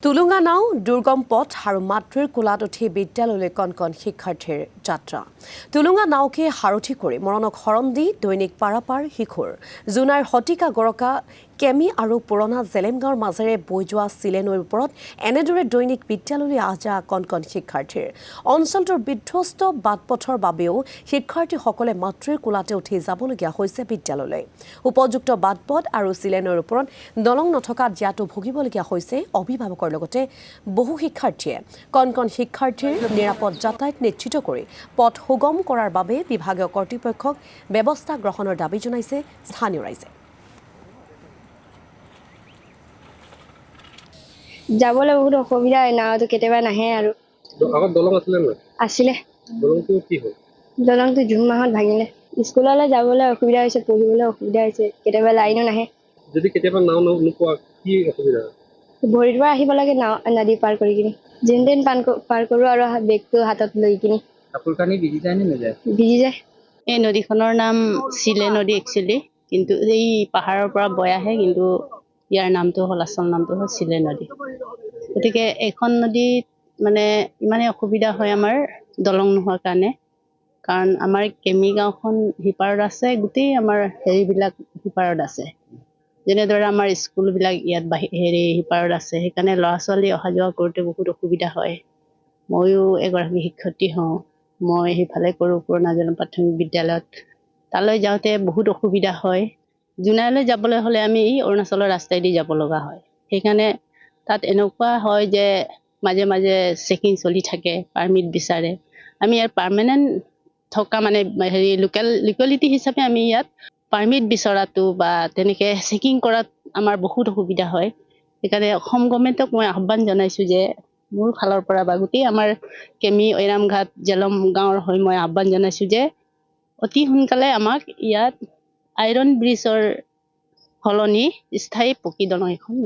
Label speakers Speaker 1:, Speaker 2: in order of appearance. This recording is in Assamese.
Speaker 1: তুলুঙা নাও দুৰ্গম পথ আৰু মাতৃৰ কোলাত উঠি বিদ্যালয়লৈ কণ শিক্ষাৰ্থীৰ যাত্ৰা তুলুঙা নাওকে সাৰথি কৰি মৰণক শৰণ দি দৈনিক পাৰাপাৰ শিশুৰ জুনাইৰ শতিকা গৰকা কেমি আৰু পুৰণা জেলেমগাঁৱৰ মাজেৰে বৈ যোৱা চিলে নৈৰ ওপৰত এনেদৰে দৈনিক বিদ্যালয়লৈ আহা কণ শিক্ষাৰ্থীৰ অঞ্চলটোৰ বিধ্বস্ত বাটপথৰ বাবেও শিক্ষাৰ্থীসকলে মাতৃৰ কোলাতে উঠি যাবলগীয়া হৈছে বিদ্যালয়লৈ উপযুক্ত বাটপথ আৰু চিলে নৈৰ ওপৰত দলং নথকা জ্ঞাতো ভুগিবলগীয়া হৈছে অভিভাৱকৰ লগতে বহু শিক্ষাৰ্থীয়ে কণ শিক্ষাৰ্থীৰ নিৰাপদ যাতায়াত নিশ্চিত কৰি পথ সুগম কৰাৰ বাবে বিভাগীয় কৰ্তৃপক্ষক ব্যৱস্থা গ্ৰহণৰ দাবী জনাইছে স্থানীয় ৰাইজে
Speaker 2: যাবলৈ বহুত অসুবিধা হয় নাওটো কেতিয়াবা নাহে আৰু
Speaker 3: আগত দলং আছিলে না
Speaker 2: আছিলে
Speaker 3: দলংটো কি হ'ল
Speaker 2: দলংটো জুন মাহত ভাঙিলে স্কুললৈ যাবলৈ অসুবিধা হৈছে পঢ়িবলৈ অসুবিধা হৈছে কেতিয়াবা লাইনো নাহে
Speaker 3: যদি কেতিয়াবা নাও নোপোৱা কি অসুবিধা
Speaker 2: ভৰিৰ পৰা আহিব লাগে নদী পাৰ কৰি কিনি যেন তেন পাৰ কৰোঁ আৰু বেগটো হাতত লৈ কিনি
Speaker 3: কাপোৰ কানি ভিজি যায় নে নাযায়
Speaker 2: ভিজি যায়
Speaker 4: এই নদীখনৰ নাম চিলে নদী একচুৱেলি কিন্তু এই পাহাৰৰ পৰা বৈ আহে কিন্তু ইয়াৰ নামটো হ'ল আচল নামটো হ'ল চিলে নদী গতিকে এইখন নদীত মানে ইমানেই অসুবিধা হয় আমাৰ দলং নোহোৱাৰ কাৰণে কাৰণ আমাৰ কেমি গাঁওখন সিপাৰত আছে গোটেই আমাৰ হেৰিবিলাক সিপাৰত আছে যেনেদৰে আমাৰ স্কুলবিলাক ইয়াত সিপাৰত আছে সেইকাৰণে ল'ৰা ছোৱালী অহা যোৱা কৰোঁতে বহুত অসুবিধা হয় ময়ো এগৰাকী শিক্ষয়িত্ৰী হওঁ মই সেইফালে কৰোঁ পুৰণা জেলেম প্ৰাথমিক বিদ্যালয়ত তালৈ যাওঁতে বহুত অসুবিধা হয় জোনাইলৈ যাবলৈ হ'লে আমি অৰুণাচলৰ ৰাস্তাইদি যাব লগা হয় সেইকাৰণে তাত এনেকুৱা হয় যে মাজে মাজে চেকিং চলি থাকে পাৰ্মিট বিচাৰে আমি ইয়াত পাৰ্মানেণ্ট থকা মানে লোকেলিটি হিচাপে আমি ইয়াত পাৰ্মিট বিচৰাটো বা তেনেকৈ চেকিং কৰাত আমাৰ বহুত অসুবিধা হয় সেইকাৰণে অসম গভৰ্ণমেণ্টক মই আহ্বান জনাইছোঁ যে মোৰ ফালৰ পৰা বা গোটেই আমাৰ কেমি ঐৰামঘাট জেলম গাঁৱৰ হৈ মই আহ্বান জনাইছোঁ যে অতি সোনকালে আমাক ইয়াত আইৰণ ব্ৰিজৰ সলনি স্থায়ী পকী দলং এখন